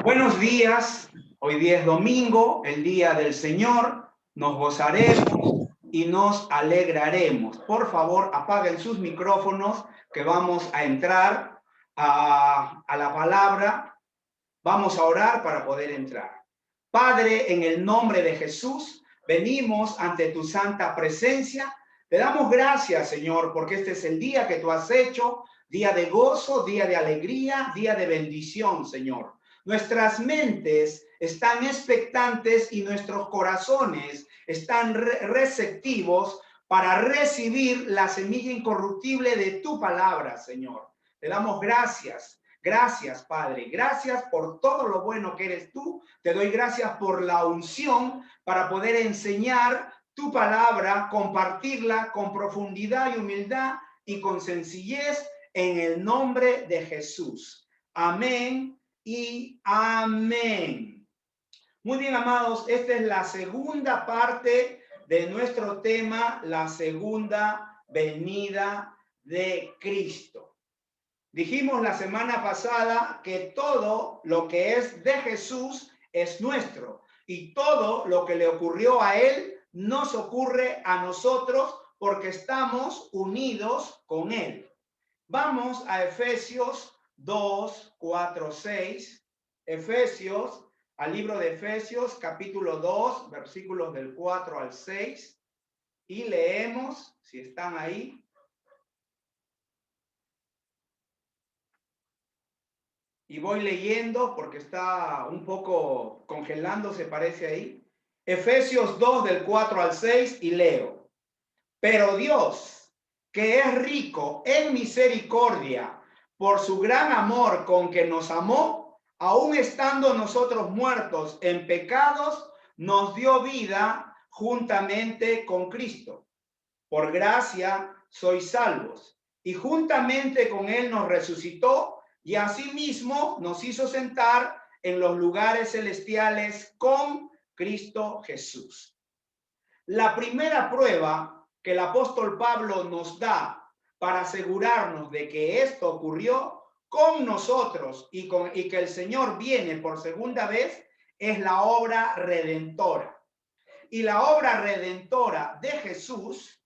Buenos días, hoy día es domingo, el día del Señor, nos gozaremos y nos alegraremos. Por favor, apaguen sus micrófonos que vamos a entrar a la palabra. Vamos a orar para poder entrar. Padre, en el nombre de Jesús, venimos ante tu santa presencia. Te damos gracias, Señor, porque este es el día que tú has hecho, día de gozo, día de alegría, día de bendición, Señor. Nuestras mentes están expectantes y nuestros corazones están receptivos para recibir la semilla incorruptible de tu palabra, Señor. Te damos gracias. Gracias, Padre. Gracias por todo lo bueno que eres tú. Te doy gracias por la unción para poder enseñar tu palabra, compartirla con profundidad y humildad y con sencillez en el nombre de Jesús. Amén y amén. Muy bien, amados, esta es la segunda parte de nuestro tema, la segunda venida de Cristo. Dijimos la semana pasada que todo lo que es de Jesús es nuestro y todo lo que le ocurrió a él nos ocurre a nosotros porque estamos unidos con él. Vamos a Efesios 2, 4, 6. Efesios, al libro de Efesios, capítulo 2, versículos del 4 al 6. Y leemos, si están ahí. Y voy leyendo porque está un poco congelándose, parece ahí. Efesios 2 del 4 al 6 y leo. Pero Dios, que es rico en misericordia, por su gran amor con que nos amó, aun estando nosotros muertos en pecados, nos dio vida juntamente con Cristo. Por gracia sois salvos, y juntamente con él nos resucitó, y asimismo nos hizo sentar en los lugares celestiales con Cristo Jesús. La primera prueba que el apóstol Pablo nos da para asegurarnos de que esto ocurrió con nosotros y que el Señor viene por segunda vez es la obra redentora. Y la obra redentora de Jesús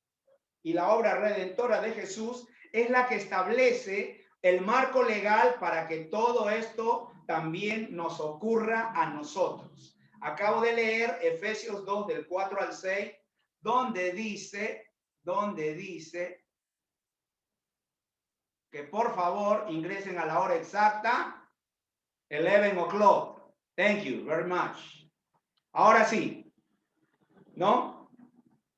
es la que establece el marco legal para que todo esto también nos ocurra a nosotros. Acabo de leer Efesios 2 del 4 al 6, donde dice que por favor ingresen a la hora exacta, 11 o'clock. Thank you very much. Ahora sí, ¿no?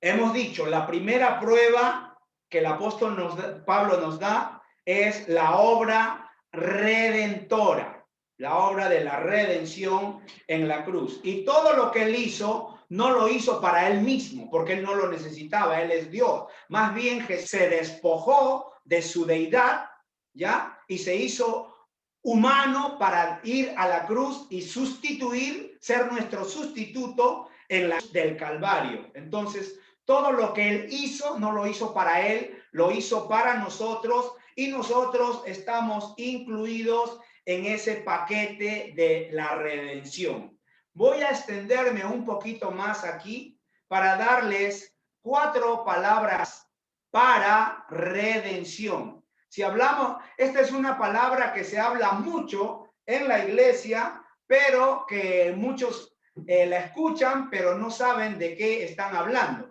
Hemos dicho, la primera prueba que el apóstol Pablo nos da es la obra redentora, la obra de la redención en la cruz. Y todo lo que él hizo, no lo hizo para él mismo, porque él no lo necesitaba, él es Dios. Más bien se despojó de su deidad, ¿ya? Y se hizo humano para ir a la cruz y ser nuestro sustituto en la del Calvario. Entonces, todo lo que él hizo, no lo hizo para él, lo hizo para nosotros y nosotros estamos incluidos en ese paquete de la redención. Voy a extenderme un poquito más aquí para darles 4 palabras para redención. Si hablamos, esta es una palabra que se habla mucho en la iglesia, pero que muchos la escuchan, pero no saben de qué están hablando,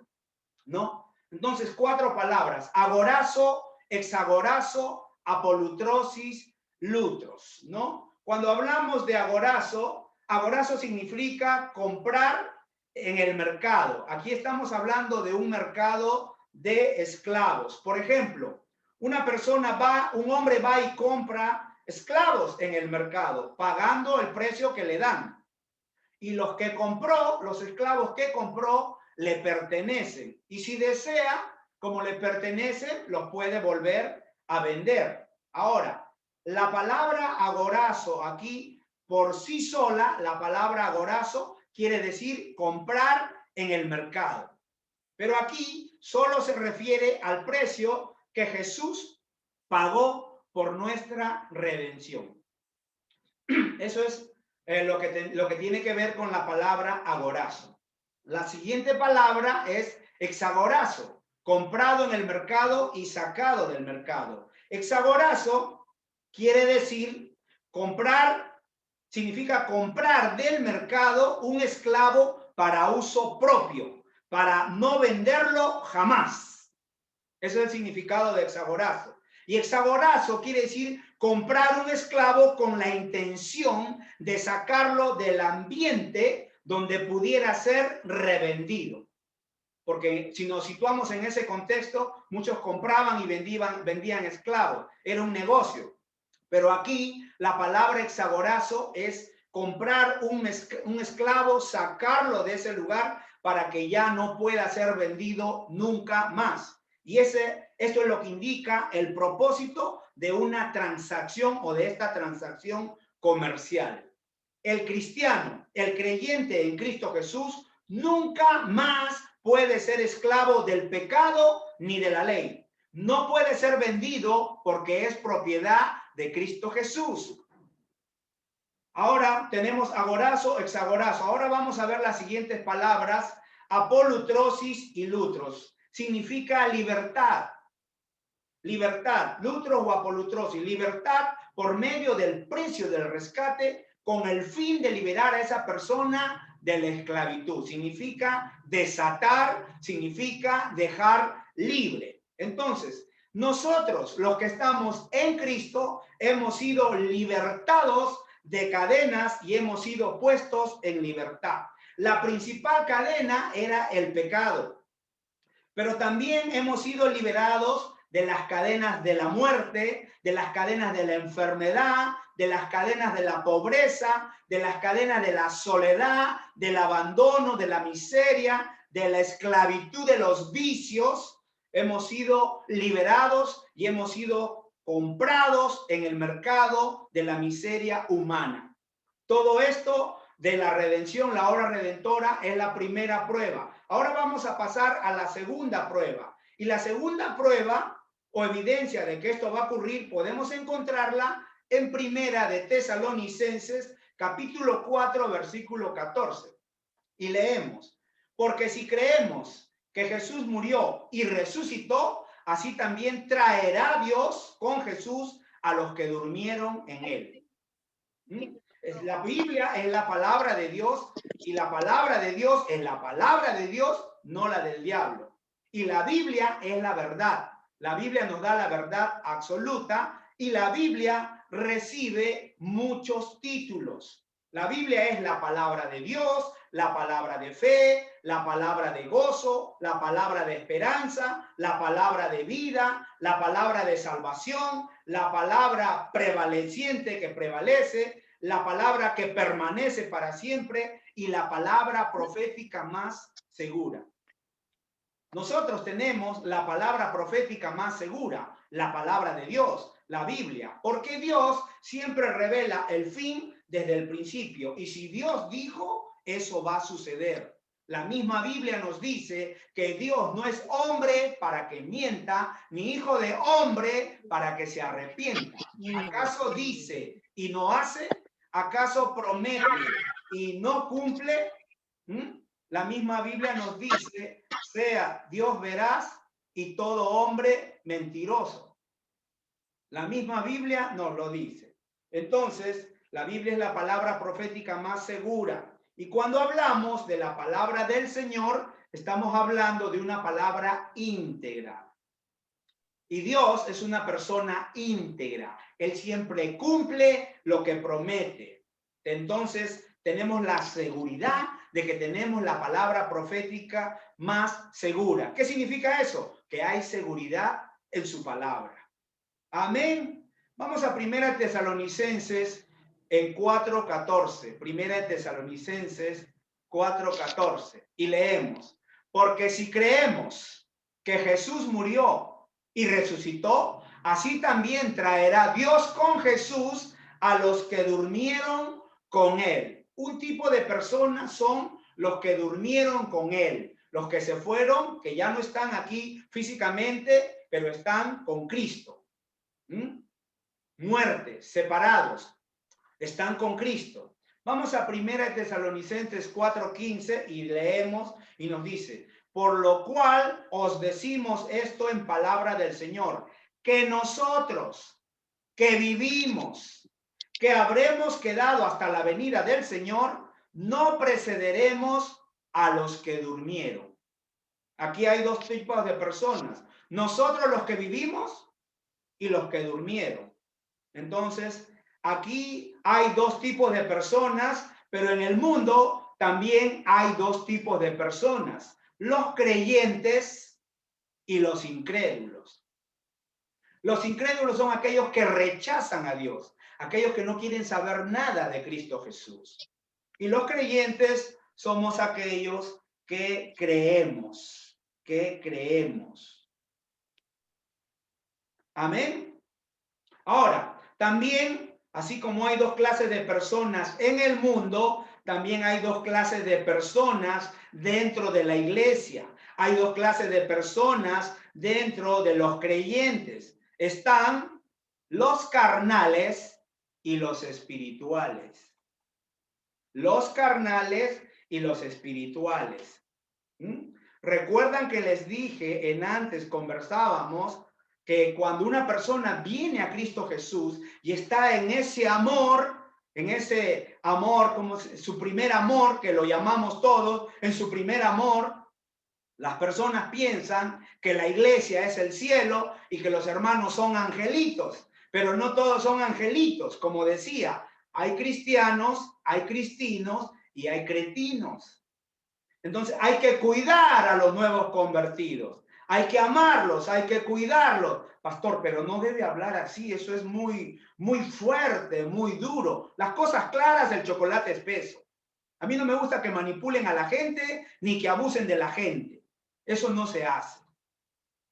¿no? Entonces, 4 palabras: agorazo, exagorazo, apolutrosis, lutros, ¿no? Cuando hablamos de agorazo, agorazo significa comprar en el mercado. Aquí estamos hablando de un mercado de esclavos. Por ejemplo, un hombre va y compra esclavos en el mercado, pagando el precio que le dan. Y los esclavos que compró, le pertenecen. Y si desea, como le pertenecen, los puede volver a vender. Ahora, la palabra agorazo aquí, por sí sola, la palabra agorazo quiere decir comprar en el mercado. Pero aquí solo se refiere al precio que Jesús pagó por nuestra redención. Eso es lo que tiene que ver con la palabra agorazo. La siguiente palabra es exagorazo, comprado en el mercado y sacado del mercado. Exagorazo quiere decir comprar, significa comprar del mercado un esclavo para uso propio, para no venderlo jamás. Ese es el significado de exagorazo. Y exagorazo quiere decir comprar un esclavo con la intención de sacarlo del ambiente donde pudiera ser revendido. Porque si nos situamos en ese contexto, muchos compraban y vendían esclavos. Era un negocio. Pero aquí la palabra exagorazo es comprar un esclavo, sacarlo de ese lugar para que ya no pueda ser vendido nunca más. Y esto es lo que indica el propósito de una transacción o de esta transacción comercial. El cristiano, el creyente en Cristo Jesús, nunca más puede ser esclavo del pecado ni de la ley. No puede ser vendido porque es propiedad de Cristo Jesús. Ahora tenemos agorazo, exagorazo. Ahora vamos a ver las siguientes palabras: apolutrosis y lutros. Significa libertad. Libertad, lutros o apolutrosis. Libertad por medio del precio del rescate con el fin de liberar a esa persona de la esclavitud. Significa desatar, significa dejar libre. Entonces, nosotros, los que estamos en Cristo, hemos sido libertados de cadenas y hemos sido puestos en libertad. La principal cadena era el pecado, pero también hemos sido liberados de las cadenas de la muerte, de las cadenas de la enfermedad, de las cadenas de la pobreza, de las cadenas de la soledad, del abandono, de la miseria, de la esclavitud de los vicios. Hemos sido liberados y hemos sido comprados en el mercado de la miseria humana. Todo esto de la redención, la obra redentora, es la primera prueba. Ahora vamos a pasar a la segunda prueba. Y la segunda prueba o evidencia de que esto va a ocurrir podemos encontrarla en Primera de Tesalonicenses, capítulo 4, versículo 14. Y leemos: porque si creemos que Jesús murió y resucitó, así también traerá Dios con Jesús a los que durmieron en él. La Biblia es la palabra de Dios y la palabra de Dios es la palabra de Dios, no la del diablo. Y la Biblia es la verdad. La Biblia nos da la verdad absoluta y la Biblia recibe muchos títulos. La Biblia es la palabra de Dios, la palabra de fe, la palabra de gozo, la palabra de esperanza, la palabra de vida, la palabra de salvación, la palabra prevaleciente que prevalece, la palabra que permanece para siempre y la palabra profética más segura. Nosotros tenemos la palabra profética más segura, la palabra de Dios, la Biblia, porque Dios siempre revela el fin desde el principio. Y si Dios dijo, eso va a suceder. La misma Biblia nos dice que Dios no es hombre para que mienta, ni hijo de hombre para que se arrepienta. ¿Acaso dice y no hace? ¿Acaso promete y no cumple? La misma Biblia nos dice: sea Dios veraz y todo hombre mentiroso. La misma Biblia nos lo dice. Entonces, la Biblia es la palabra profética más segura. Y cuando hablamos de la palabra del Señor, estamos hablando de una palabra íntegra. Y Dios es una persona íntegra. Él siempre cumple lo que promete. Entonces, tenemos la seguridad de que tenemos la palabra profética más segura. ¿Qué significa eso? Que hay seguridad en su palabra. Amén. Vamos a Primera Tesalonicenses en 4:14. Primera Tesalonicenses 4:14. Y leemos: porque si creemos que Jesús murió y resucitó, así también traerá Dios con Jesús a los que durmieron con él. Un tipo de personas son los que durmieron con él, los que se fueron, que ya no están aquí físicamente, pero están con Cristo. Muertes, separados, están con Cristo. Vamos a 1 Tesalonicenses 4:15 y leemos y nos dice, por lo cual os decimos esto en palabra del Señor, que nosotros que vivimos, que habremos quedado hasta la venida del Señor, no precederemos a los que durmieron. Aquí hay dos tipos de personas, nosotros los que vivimos y los que durmieron. Entonces, aquí hay dos tipos de personas, pero en el mundo también hay dos tipos de personas, los creyentes y los incrédulos. Los incrédulos son aquellos que rechazan a Dios, aquellos que no quieren saber nada de Cristo Jesús. Y los creyentes somos aquellos que creemos, Amén. Ahora, también, así como hay dos clases de personas en el mundo, también hay dos clases de personas dentro de la iglesia. Hay dos clases de personas dentro de los creyentes. Están los carnales y los espirituales. Los carnales y los espirituales. ¿Recuerdan que les dije en antes conversábamos que cuando una persona viene a Cristo Jesús y está en ese amor, como su primer amor, que lo llamamos todos, en su primer amor, las personas piensan que la iglesia es el cielo y que los hermanos son angelitos, pero no todos son angelitos, como decía, hay cristianos, hay cristinos y hay cretinos. Entonces hay que cuidar a los nuevos convertidos. Hay que amarlos, hay que cuidarlos. Pastor, pero no debe hablar así, eso es muy fuerte, muy duro. Las cosas claras, el chocolate espeso. A mí no me gusta que manipulen a la gente ni que abusen de la gente. Eso no se hace.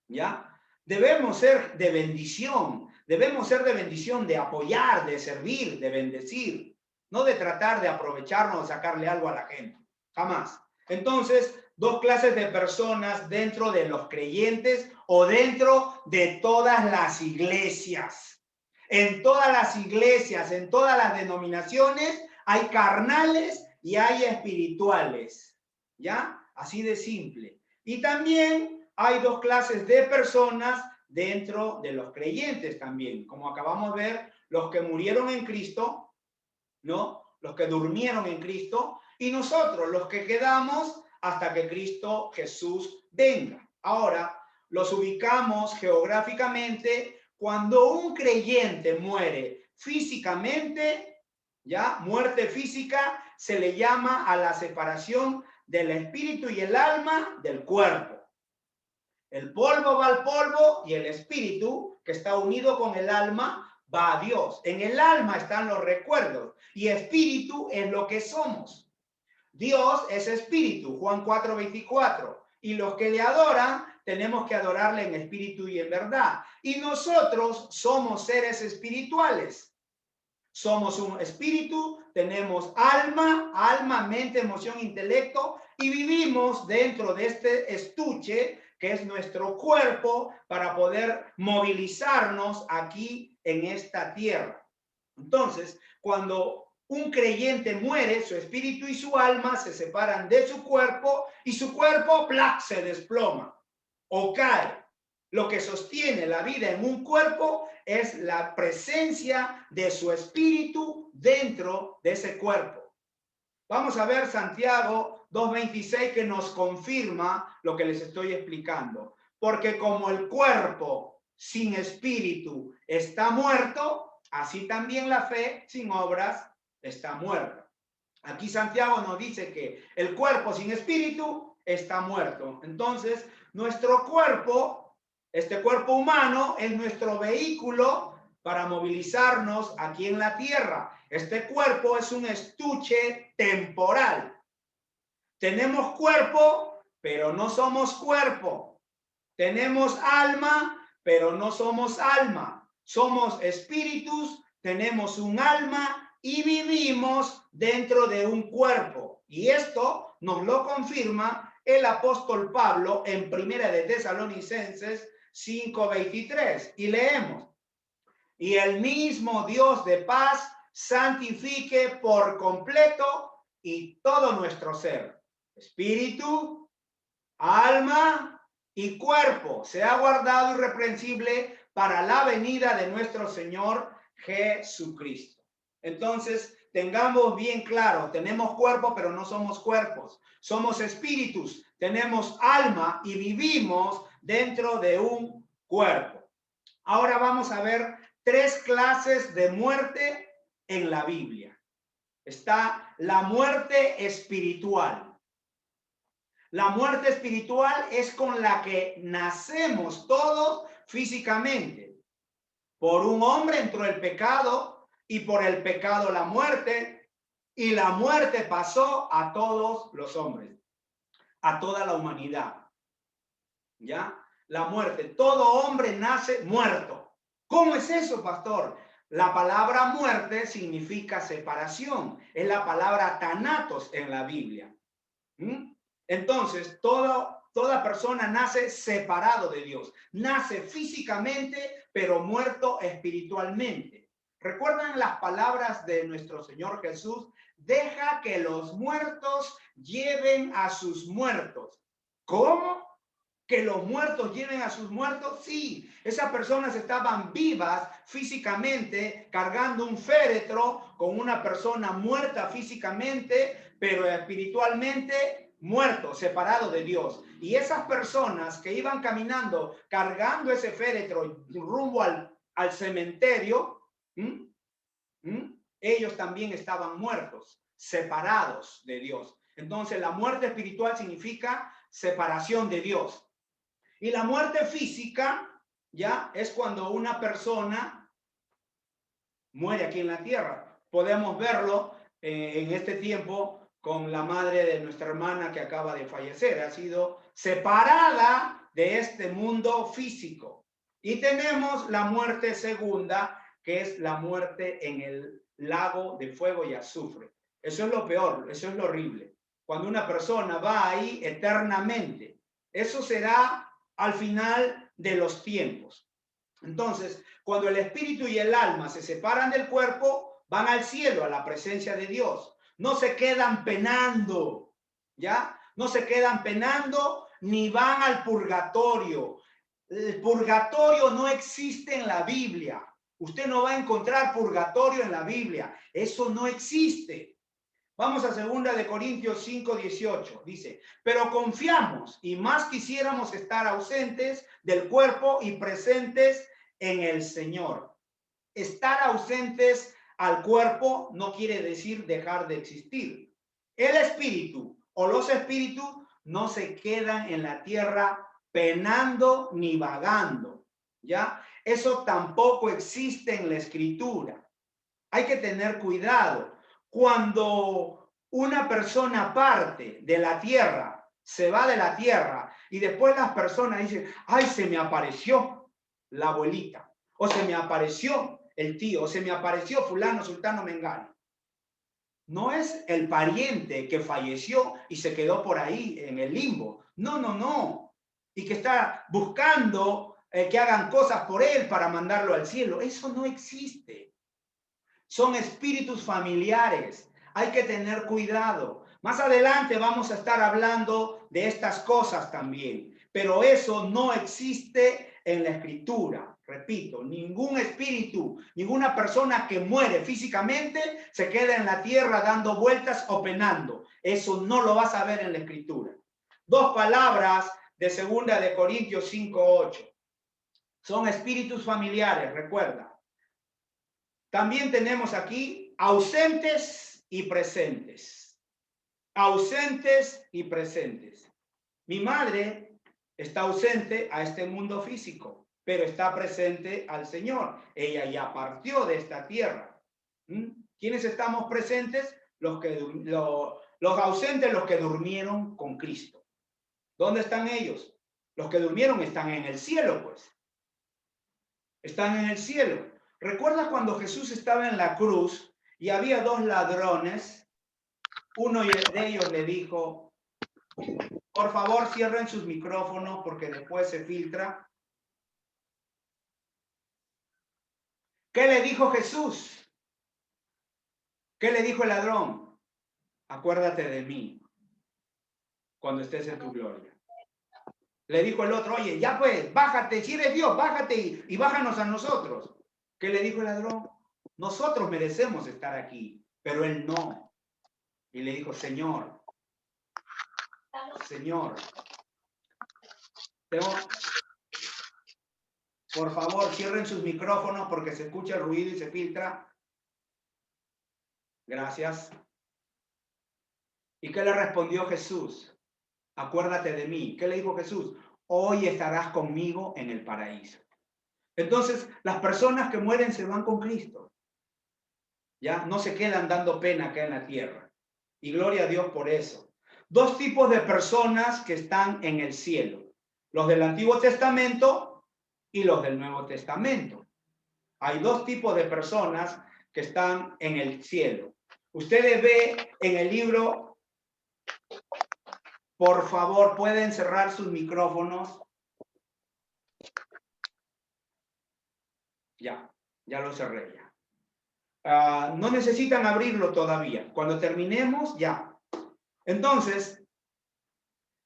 ¿Ya? Debemos ser de bendición. Debemos ser de bendición, de apoyar, de servir, de bendecir. No de tratar de aprovecharnos, de sacarle algo a la gente. Jamás. Entonces, dos clases de personas dentro de los creyentes o dentro de todas las iglesias. En todas las iglesias, en todas las denominaciones, hay carnales y hay espirituales. ¿Ya? Así de simple. Y también hay dos clases de personas dentro de los creyentes también. Como acabamos de ver, los que murieron en Cristo, ¿no? Los que durmieron en Cristo, y nosotros, los que quedamos hasta que Cristo Jesús venga. Ahora, los ubicamos geográficamente. Cuando un creyente muere físicamente, ¿ya? Muerte física, se le llama a la separación del espíritu y el alma del cuerpo. El polvo va al polvo y el espíritu, que está unido con el alma, va a Dios. En el alma están los recuerdos y espíritu es lo que somos. Dios es espíritu, Juan 4:24. Y los que le adoran, tenemos que adorarle en espíritu y en verdad. Y nosotros somos seres espirituales. Somos un espíritu, tenemos alma, mente, emoción, intelecto, y vivimos dentro de este estuche que es nuestro cuerpo para poder movilizarnos aquí en esta tierra. Entonces, cuando un creyente muere, su espíritu y su alma se separan de su cuerpo y su cuerpo ¡plac!, se desploma o cae. Lo que sostiene la vida en un cuerpo es la presencia de su espíritu dentro de ese cuerpo. Vamos a ver Santiago 2:26 que nos confirma lo que les estoy explicando. Porque como el cuerpo sin espíritu está muerto, así también la fe sin obras está muerta. Aquí Santiago nos dice que el cuerpo sin espíritu está muerto. Entonces, nuestro cuerpo, este cuerpo humano, es nuestro vehículo para movilizarnos aquí en la tierra. Este cuerpo es un estuche temporal. Tenemos cuerpo, pero no somos cuerpo. Tenemos alma, pero no somos alma. Somos espíritus, tenemos un alma y vivimos dentro de un cuerpo. Y esto nos lo confirma el apóstol Pablo en 1 de Tesalonicenses 5:23. Y leemos: y el mismo Dios de paz santifique por completo y todo nuestro ser, espíritu, alma y cuerpo, sea guardado irreprensible para la venida de nuestro Señor Jesucristo. Entonces, tengamos bien claro, tenemos cuerpo, pero no somos cuerpos. Somos espíritus, tenemos alma y vivimos dentro de un cuerpo. Ahora vamos a ver 3 clases de muerte en la Biblia. Está la muerte espiritual. La muerte espiritual es con la que nacemos todos físicamente. Por un hombre entró el pecado y por el pecado la muerte, y la muerte pasó a todos los hombres, a toda la humanidad. ¿Ya? La muerte. Todo hombre nace muerto. ¿Cómo es eso, pastor? La palabra muerte significa separación. Es la palabra thanatos en la Biblia. Entonces, toda persona nace separado de Dios. Nace físicamente, pero muerto espiritualmente. ¿Recuerdan las palabras de nuestro Señor Jesús? Deja que los muertos lleven a sus muertos. ¿Cómo? ¿Que los muertos lleven a sus muertos? Sí, esas personas estaban vivas físicamente, cargando un féretro con una persona muerta físicamente, pero espiritualmente muerto, separado de Dios. Y esas personas que iban caminando, cargando ese féretro rumbo al cementerio, ellos también estaban muertos, separados de Dios. Entonces, la muerte espiritual significa separación de Dios. Y la muerte física, ya, es cuando una persona muere aquí en la tierra. Podemos verlo en este tiempo con la madre de nuestra hermana que acaba de fallecer. Ha sido separada de este mundo físico. Y tenemos la muerte segunda, que es la muerte en el lago de fuego y azufre. Eso es lo peor, eso es lo horrible. Cuando una persona va ahí eternamente. Eso será al final de los tiempos. Entonces, cuando el espíritu y el alma se separan del cuerpo, van al cielo, a la presencia de Dios. No se quedan penando, ¿ya? No se quedan penando ni van al purgatorio. El purgatorio no existe en la Biblia. Usted no va a encontrar purgatorio en la Biblia. Eso no existe. Vamos a 2 de Corintios 5:18. Dice, pero confiamos y más quisiéramos estar ausentes del cuerpo y presentes en el Señor. Estar ausentes al cuerpo no quiere decir dejar de existir. El espíritu o los espíritus no se quedan en la tierra penando ni vagando. ¿Ya? Eso tampoco existe en la Escritura. Hay que tener cuidado. Cuando una persona parte de la tierra, se va de la tierra y después las personas dicen, ay, se me apareció la abuelita, o se me apareció el tío, o se me apareció fulano, sultano, mengano. No es el pariente que falleció y se quedó por ahí en el limbo. No, no, no. Y que está buscando que hagan cosas por él para mandarlo al cielo. Eso no existe. Son espíritus familiares. Hay que tener cuidado. Más adelante vamos a estar hablando de estas cosas también. Pero eso no existe en la Escritura. Repito, ningún espíritu, ninguna persona que muere físicamente se queda en la tierra dando vueltas o penando. Eso no lo vas a ver en la Escritura. 2 palabras de 2 de Corintios 5:8. Son espíritus familiares, recuerda. También tenemos aquí ausentes y presentes. Ausentes y presentes. Mi madre está ausente a este mundo físico, pero está presente al Señor. Ella ya partió de esta tierra. ¿Quiénes estamos presentes? Los ausentes, los que durmieron con Cristo. ¿Dónde están ellos? Los que durmieron están en el cielo, pues. Están en el cielo. ¿Recuerdas cuando Jesús estaba en la cruz y había 2 ladrones? Uno de ellos le dijo, por favor, cierren sus micrófonos porque después se filtra. ¿Qué le dijo Jesús? ¿Qué le dijo el ladrón? Acuérdate de mí cuando estés en tu gloria. Le dijo el otro, oye, ya pues, bájate, si eres Dios, bájate y bájanos a nosotros. ¿Qué le dijo el ladrón? Nosotros merecemos estar aquí, pero él no. Y le dijo, Señor, por favor, cierren sus micrófonos porque se escucha el ruido y se filtra. Gracias. ¿Y qué le respondió Jesús? Acuérdate de mí. ¿Qué le dijo Jesús? Hoy estarás conmigo en el paraíso. Entonces, las personas que mueren se van con Cristo. Ya no se quedan dando pena acá en la tierra. Y gloria a Dios por eso. Dos tipos de personas que están en el cielo. Los del Antiguo Testamento y los del Nuevo Testamento. Hay dos tipos de personas que están en el cielo. Ustedes ven en el libro, por favor, pueden cerrar sus micrófonos. Ya lo cerré ya. No necesitan abrirlo todavía. Cuando terminemos, ya. Entonces,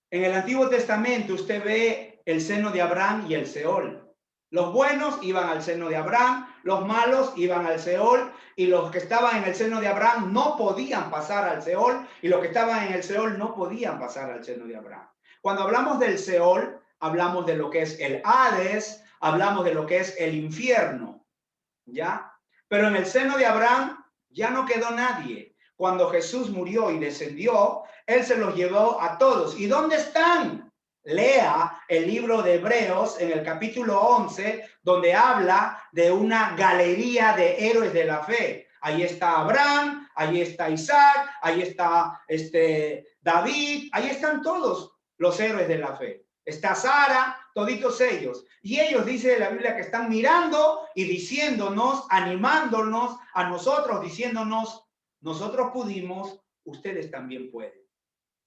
en el Antiguo Testamento usted ve el seno de Abraham y el Seol. Los buenos iban al seno de Abraham, los malos iban al Seol, y los que estaban en el seno de Abraham no podían pasar al Seol, y los que estaban en el Seol no podían pasar al seno de Abraham. Cuando hablamos del Seol, hablamos de lo que es el Hades, hablamos de lo que es el infierno, ¿ya? Pero en el seno de Abraham ya no quedó nadie. Cuando Jesús murió y descendió, Él se los llevó a todos. ¿Y dónde están? Lea el libro de Hebreos en el capítulo 11, donde habla de una galería de héroes de la fe. Ahí está Abraham, ahí está Isaac, ahí está David, ahí están todos los héroes de la fe. Está Sara, toditos ellos. Y ellos, dice la Biblia, que están mirando y diciéndonos, animándonos a nosotros, diciéndonos, nosotros pudimos, ustedes también pueden.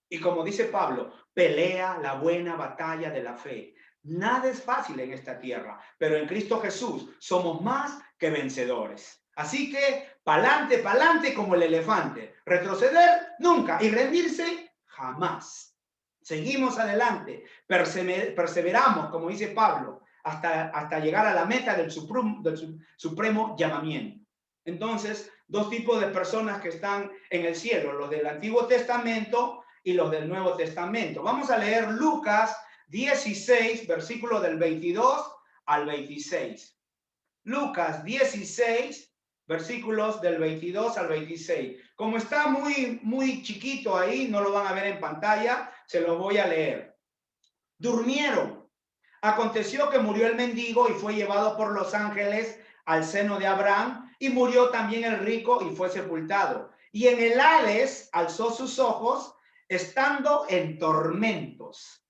Y como dice Pablo, pelea la buena batalla de la fe. Nada es fácil en esta tierra, pero en Cristo Jesús somos más que vencedores. Así que pa'lante como el elefante. Retroceder nunca y rendirse jamás. Seguimos adelante, perseveramos, como dice Pablo, hasta llegar a la meta del supremo llamamiento. Entonces, dos tipos de personas que están en el cielo, los del Antiguo Testamento y los del Nuevo Testamento. Vamos a leer Lucas 16, versículo del 22 al 26. Lucas 16, versículos del 22 al 26. Como está muy chiquito ahí, no lo van a ver en pantalla, se los voy a leer. Durmieron. Aconteció que murió el mendigo y fue llevado por los ángeles al seno de Abraham, y murió también el rico y fue sepultado. Y en el Hades alzó sus ojos, estando en tormentos.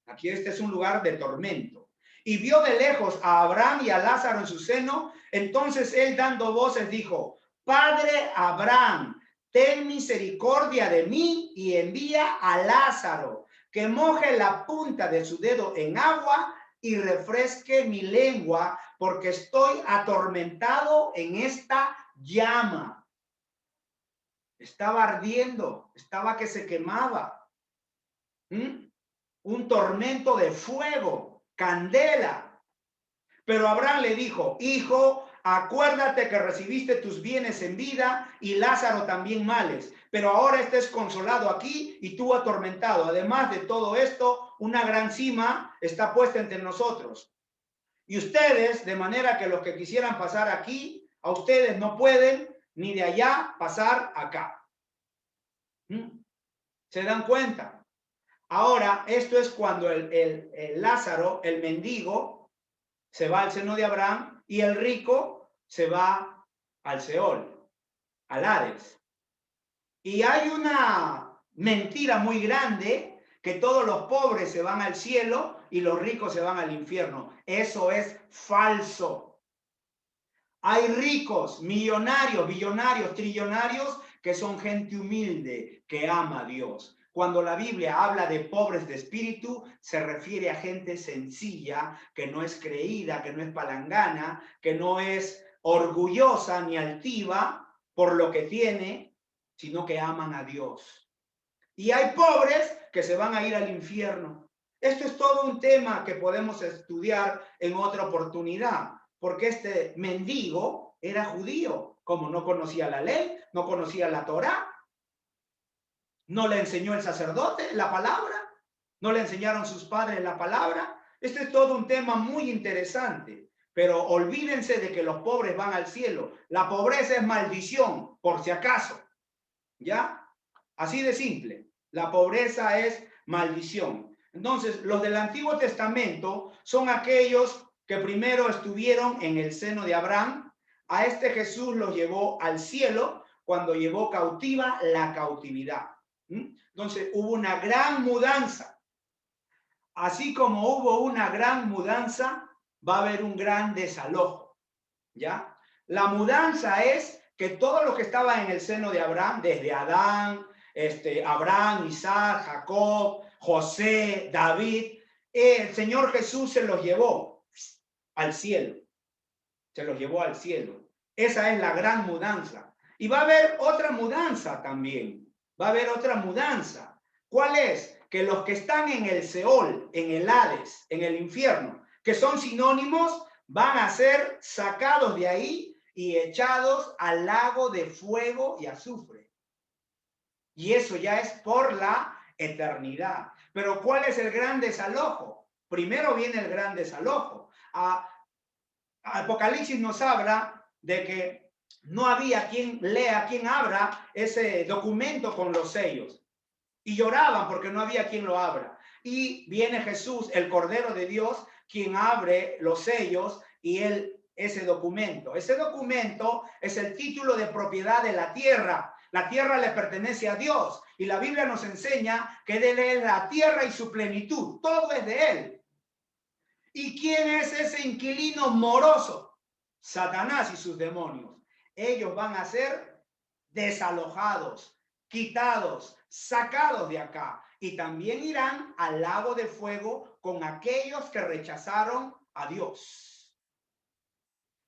Aquí este es un lugar de tormento. Y vio de lejos a Abraham y a Lázaro en su seno. Entonces él, dando voces, dijo: Padre Abraham, ten misericordia de mí y envía a Lázaro, que moje la punta de su dedo en agua y refresque mi lengua, porque estoy atormentado en esta llama. Estaba ardiendo, estaba que se quemaba. Un tormento de fuego, candela. Pero Abraham le dijo: hijo, acuérdate que recibiste tus bienes en vida y Lázaro también males, pero ahora estés consolado aquí y tú atormentado. Además de todo esto, una gran cima está puesta entre nosotros y ustedes, de manera que los que quisieran pasar aquí, a ustedes no pueden, ni de allá pasar acá. ¿Se dan cuenta? Ahora, esto es cuando el Lázaro, el mendigo, se va al seno de Abraham y el rico se va al Seol, al Hades. Y hay una mentira muy grande, que todos los pobres se van al cielo y los ricos se van al infierno. Eso es falso. Hay ricos, millonarios, billonarios, trillonarios, que son gente humilde, que ama a Dios. Cuando la Biblia habla de pobres de espíritu, se refiere a gente sencilla, que no es creída, que no es palangana, que no es orgullosa ni altiva, por lo que tiene, sino que aman a Dios. Y hay pobres que se van a ir al infierno. Esto es todo un tema que podemos estudiar en otra oportunidad, porque este mendigo era judío, como no conocía la ley, no conocía la Torá, no le enseñó el sacerdote la palabra, no le enseñaron sus padres la palabra. Este es todo un tema muy interesante, pero olvídense de que los pobres van al cielo. La pobreza es maldición, por si acaso, ¿ya? Así de simple. La pobreza es maldición. Entonces, los del Antiguo Testamento son aquellos que primero estuvieron en el seno de Abraham. A este Jesús los llevó al cielo cuando llevó cautiva la cautividad. Entonces, hubo una gran mudanza. Así como hubo una gran mudanza, va a haber un gran desalojo, ¿ya? La mudanza es que todo lo que estaba en el seno de Abraham, desde Adán, Abraham, Isaac, Jacob, José, David, el Señor Jesús se los llevó al cielo. Se los llevó al cielo. Esa es la gran mudanza. Y va a haber otra mudanza también. Va a haber otra mudanza. ¿Cuál es? Que los que están en el Seol, en el Hades, en el infierno, que son sinónimos, van a ser sacados de ahí y echados al lago de fuego y azufre. Y eso ya es por la eternidad. Pero ¿cuál es el gran desalojo? Primero viene el gran desalojo. Apocalipsis nos habla de que no había quien lea, quien abra ese documento con los sellos. Y lloraban porque no había quien lo abra. Y viene Jesús, el Cordero de Dios, quien abre los sellos y ese documento. Ese documento es el título de propiedad de la tierra. La tierra le pertenece a Dios. Y la Biblia nos enseña que de él es la tierra y su plenitud. Todo es de él. ¿Y quién es ese inquilino moroso? Satanás y sus demonios. Ellos van a ser desalojados, quitados, sacados de acá. Y también irán al lago de fuego con aquellos que rechazaron a Dios.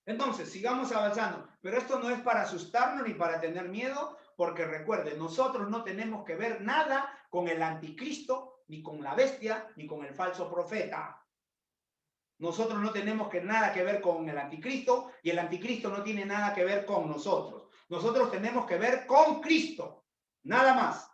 Entonces, sigamos avanzando. Pero esto no es para asustarnos ni para tener miedo, porque recuerden, nosotros no tenemos que ver nada con el anticristo, ni con la bestia, ni con el falso profeta. Nosotros no tenemos nada que ver con el anticristo y el anticristo no tiene nada que ver con nosotros. Nosotros tenemos que ver con Cristo, nada más.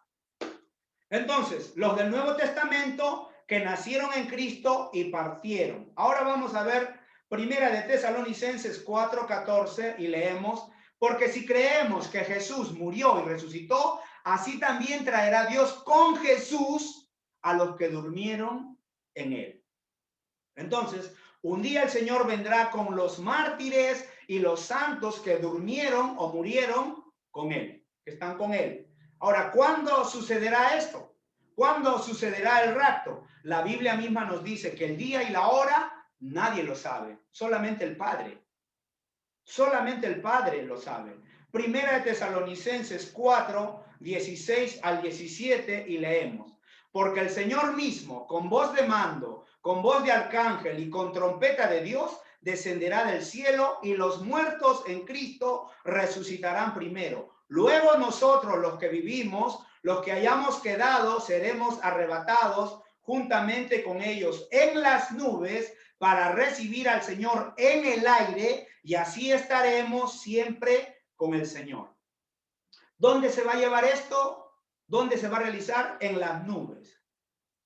Entonces, los del Nuevo Testamento que nacieron en Cristo y partieron. Ahora vamos a ver Primera de Tesalonicenses 4:14 y leemos: porque si creemos que Jesús murió y resucitó, así también traerá Dios con Jesús a los que durmieron en él. Entonces, un día el Señor vendrá con los mártires y los santos que durmieron o murieron con él, que están con él. Ahora, ¿cuándo sucederá esto? ¿Cuándo sucederá el rapto? La Biblia misma nos dice que el día y la hora nadie lo sabe, solamente el Padre. Solamente el Padre lo sabe. Primera de Tesalonicenses 4, 16 al 17 y leemos: porque el Señor mismo, con voz de mando, con voz de arcángel y con trompeta de Dios, descenderá del cielo y los muertos en Cristo resucitarán primero. Luego nosotros, los que vivimos, los que hayamos quedado, seremos arrebatados juntamente con ellos en las nubes para recibir al Señor en el aire, y así estaremos siempre con el Señor. ¿Dónde se va a llevar esto? ¿Dónde se va a realizar? En las nubes.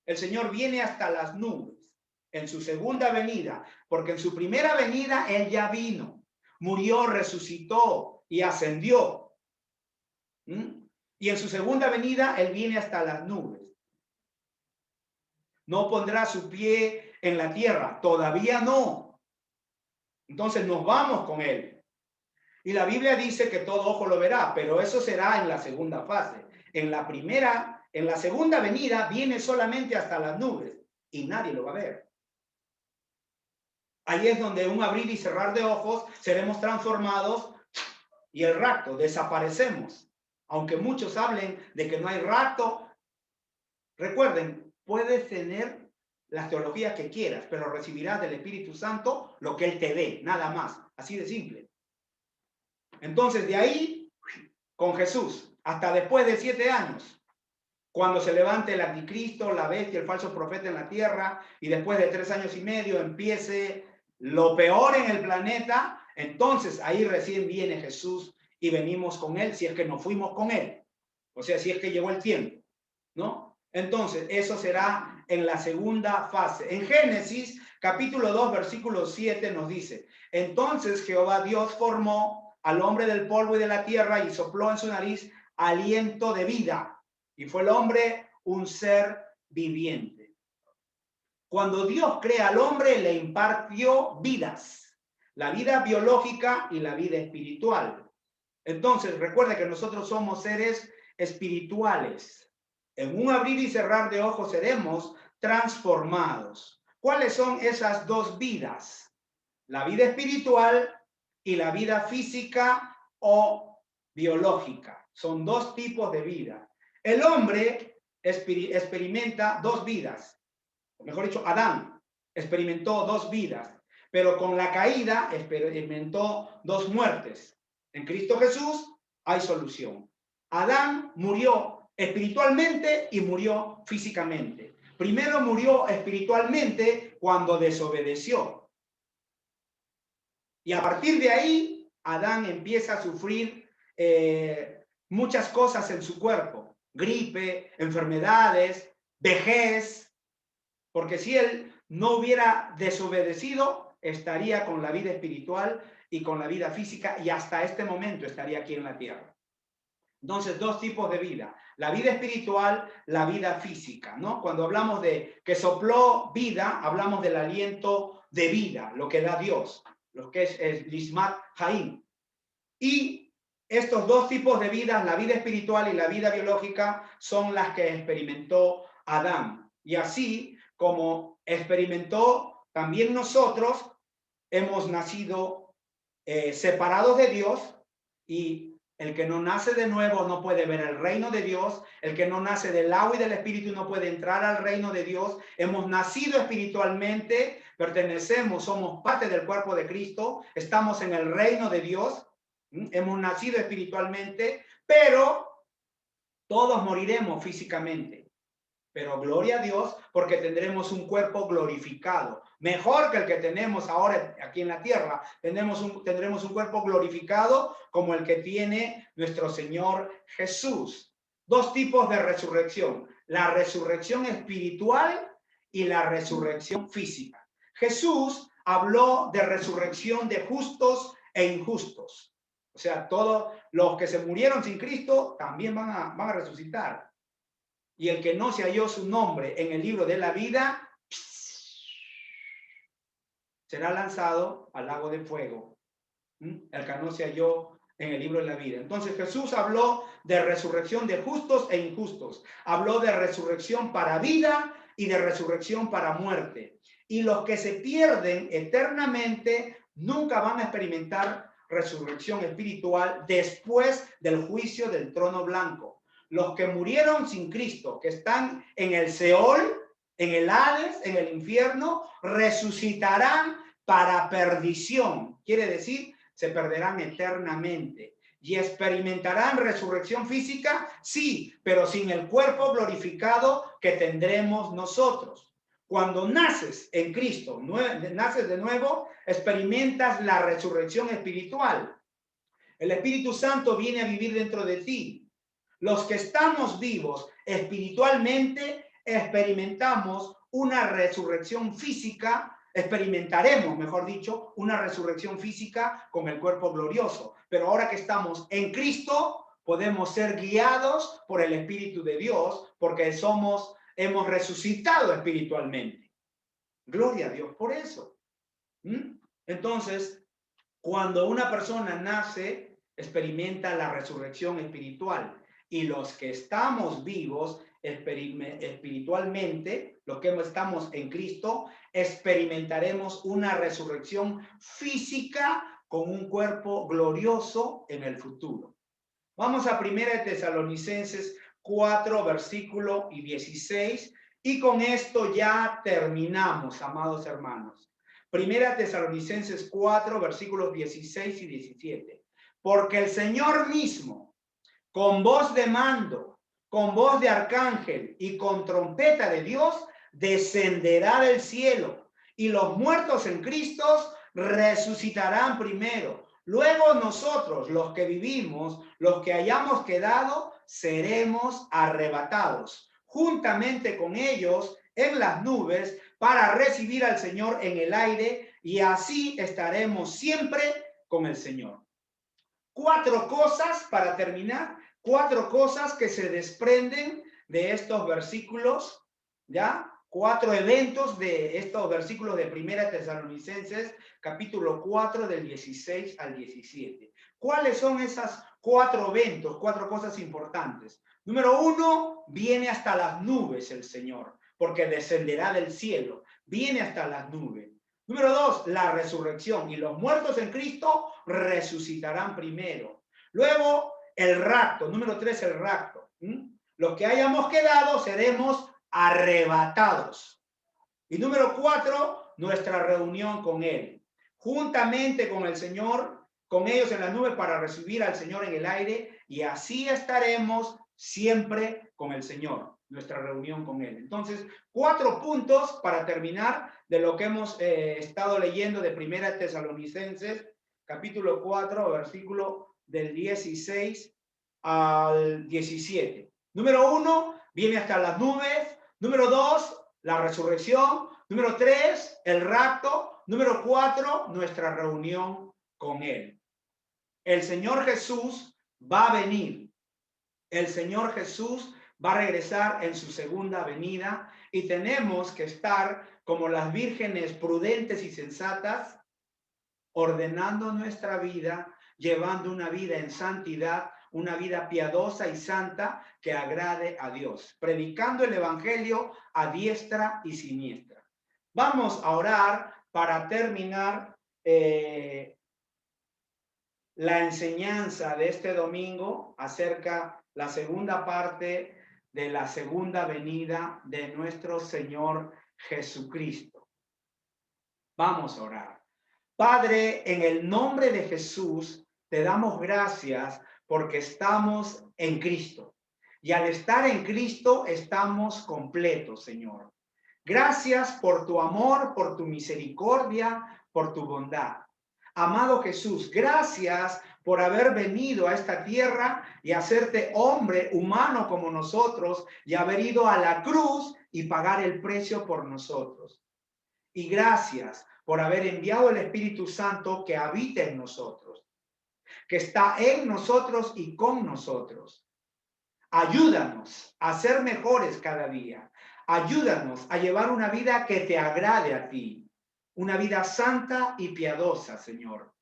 El Señor viene hasta las nubes en su segunda venida, porque en su primera venida Él ya vino, murió, resucitó y ascendió. Y en su segunda venida Él viene hasta las nubes. No pondrá su pie en la tierra, todavía no. Entonces nos vamos con Él. Y la Biblia dice que todo ojo lo verá, pero eso será en la segunda fase. En la segunda venida viene solamente hasta las nubes y nadie lo va a ver. Ahí es donde un abrir y cerrar de ojos seremos transformados y el rapto, desaparecemos. Aunque muchos hablen de que no hay rapto, recuerden, puedes tener las teologías que quieras, pero recibirás del Espíritu Santo lo que Él te dé, nada más, así de simple. Entonces de ahí con Jesús, hasta después de 7 años, cuando se levante el anticristo, la bestia, el falso profeta en la tierra, y después de 3 años y medio empiece lo peor en el planeta, entonces ahí recién viene Jesús y venimos con él, si es que no fuimos con él, o sea, si es que llegó el tiempo, ¿no? Entonces, eso será en la segunda fase. En Génesis, capítulo 2, versículo 7 nos dice, entonces Jehová Dios formó al hombre del polvo y de la tierra y sopló en su nariz aliento de vida, y fue el hombre un ser viviente. Cuando Dios crea al hombre, le impartió vidas, la vida biológica y la vida espiritual. Entonces, recuerde que nosotros somos seres espirituales. En un abrir y cerrar de ojos seremos transformados. ¿Cuáles son esas dos vidas? La vida espiritual y la vida física o biológica. Son dos tipos de vida. El hombre experimenta dos vidas. O mejor dicho, Adán experimentó dos vidas, pero con la caída experimentó dos muertes. En Cristo Jesús hay solución. Adán murió espiritualmente y murió físicamente. Primero murió espiritualmente cuando desobedeció. Y a partir de ahí, Adán empieza a sufrir muchas cosas en su cuerpo. Gripe, enfermedades, vejez. Porque si él no hubiera desobedecido, estaría con la vida espiritual y con la vida física y hasta este momento estaría aquí en la tierra. Entonces, dos tipos de vida. La vida espiritual, la vida física, ¿no? Cuando hablamos de que sopló vida, hablamos del aliento de vida, lo que da Dios, lo que es el Nishmat Haim. Y estos dos tipos de vida, la vida espiritual y la vida biológica, son las que experimentó Adán. Y así como experimentó también nosotros, hemos nacido separados de Dios, y el que no nace de nuevo no puede ver el reino de Dios. El que no nace del agua y del espíritu no puede entrar al reino de Dios. Hemos nacido espiritualmente, pertenecemos, somos parte del cuerpo de Cristo, estamos en el reino de Dios, hemos nacido espiritualmente, pero todos moriremos físicamente. Pero gloria a Dios, porque tendremos un cuerpo glorificado, mejor que el que tenemos ahora aquí en la tierra. Tendremos un cuerpo glorificado como el que tiene nuestro Señor Jesús. Dos tipos de resurrección: la resurrección espiritual y la resurrección física. Jesús habló de resurrección de justos e injustos. O sea, todos los que se murieron sin Cristo también van a resucitar. Y el que no se halló su nombre en el libro de la vida será lanzado al lago de fuego. El que no se halló en el libro de la vida. Entonces Jesús habló de resurrección de justos e injustos. Habló de resurrección para vida y de resurrección para muerte. Y los que se pierden eternamente nunca van a experimentar resurrección espiritual después del juicio del trono blanco. Los que murieron sin Cristo, que están en el Seol, en el Hades, en el infierno, resucitarán para perdición. Quiere decir, se perderán eternamente. ¿Y experimentarán resurrección física? Sí, pero sin el cuerpo glorificado que tendremos nosotros. Cuando naces en Cristo, naces de nuevo, experimentas la resurrección espiritual. El Espíritu Santo viene a vivir dentro de ti. Los que estamos vivos espiritualmente experimentamos una resurrección física, experimentaremos, mejor dicho, una resurrección física con el cuerpo glorioso. Pero ahora que estamos en Cristo, podemos ser guiados por el Espíritu de Dios, porque hemos resucitado espiritualmente. Gloria a Dios por eso. Entonces, cuando una persona nace, experimenta la resurrección espiritual. Y los que estamos vivos espiritualmente, los que estamos en Cristo, experimentaremos una resurrección física con un cuerpo glorioso en el futuro. Vamos a 1 Tesalonicenses 4, versículo 16, y con esto ya terminamos, amados hermanos. 1 Tesalonicenses 4, versículos 16 y 17. Porque el Señor mismo, con voz de mando, con voz de arcángel y con trompeta de Dios, descenderá del cielo, y los muertos en Cristo resucitarán primero. Luego nosotros, los que vivimos, los que hayamos quedado, seremos arrebatados juntamente con ellos en las nubes para recibir al Señor en el aire, y así estaremos siempre con el Señor. 4 cosas para terminar, 4 cosas que se desprenden de estos versículos, ¿ya? 4 eventos de estos versículos de Primera Tesalonicenses, capítulo 4, del 16 al 17. ¿Cuáles son esas 4 eventos, 4 cosas importantes? Número 1, viene hasta las nubes el Señor, porque descenderá del cielo, viene hasta las nubes. Número 2, la resurrección, y los muertos en Cristo resucitarán primero. Luego, el rapto. Número 3, el rapto. Los que hayamos quedado seremos arrebatados. Y número 4, nuestra reunión con Él. Juntamente con el Señor, con ellos en las nubes para recibir al Señor en el aire, y así estaremos siempre con el Señor, nuestra reunión con Él. Entonces, 4 puntos para terminar de lo que hemos estado leyendo de Primera Tesalonicenses, capítulo 4, versículo del 16 al 17. Número 1, viene hasta las nubes. Número 2, la resurrección. Número 3, el rapto. Número 4, nuestra reunión con Él. El Señor Jesús va a venir. El Señor Jesús va a regresar en su segunda venida, y tenemos que estar como las vírgenes prudentes y sensatas, ordenando nuestra vida, llevando una vida en santidad, una vida piadosa y santa que agrade a Dios, predicando el evangelio a diestra y siniestra. Vamos a orar para terminar la enseñanza de este domingo acerca la segunda parte de la segunda venida de nuestro Señor Jesucristo. Vamos a orar. Padre, en el nombre de Jesús, te damos gracias porque estamos en Cristo. Y al estar en Cristo, estamos completos, Señor. Gracias por tu amor, por tu misericordia, por tu bondad. Amado Jesús, gracias por haber venido a esta tierra y hacerte hombre humano como nosotros, y haber ido a la cruz y pagar el precio por nosotros. Y gracias por haber enviado el Espíritu Santo que habita en nosotros, que está en nosotros y con nosotros. Ayúdanos a ser mejores cada día. Ayúdanos a llevar una vida que te agrade a ti. Una vida santa y piadosa, Señor.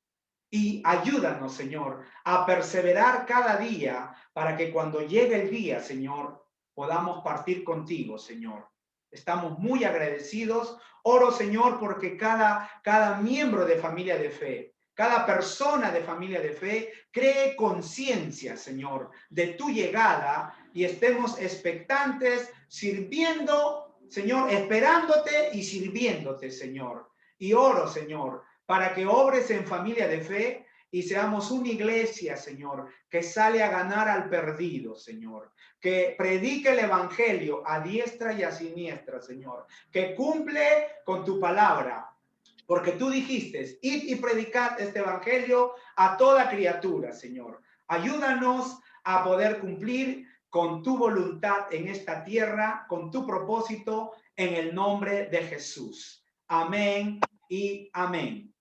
Y ayúdanos, Señor, a perseverar cada día para que cuando llegue el día, Señor, podamos partir contigo, Señor. Estamos muy agradecidos. Oro, Señor, porque cada miembro de Familia de Fe, cada persona de Familia de Fe, cree conciencia, Señor, de tu llegada, y estemos expectantes, sirviendo, Señor, esperándote y sirviéndote, Señor. Y oro, Señor, para que obres en Familia de Fe y seamos una iglesia, Señor, que sale a ganar al perdido, Señor, que predique el evangelio a diestra y a siniestra, Señor, que cumple con tu palabra, porque tú dijiste, id y predicad este evangelio a toda criatura, Señor. Ayúdanos a poder cumplir con tu voluntad en esta tierra, con tu propósito, en el nombre de Jesús. Amén y amén.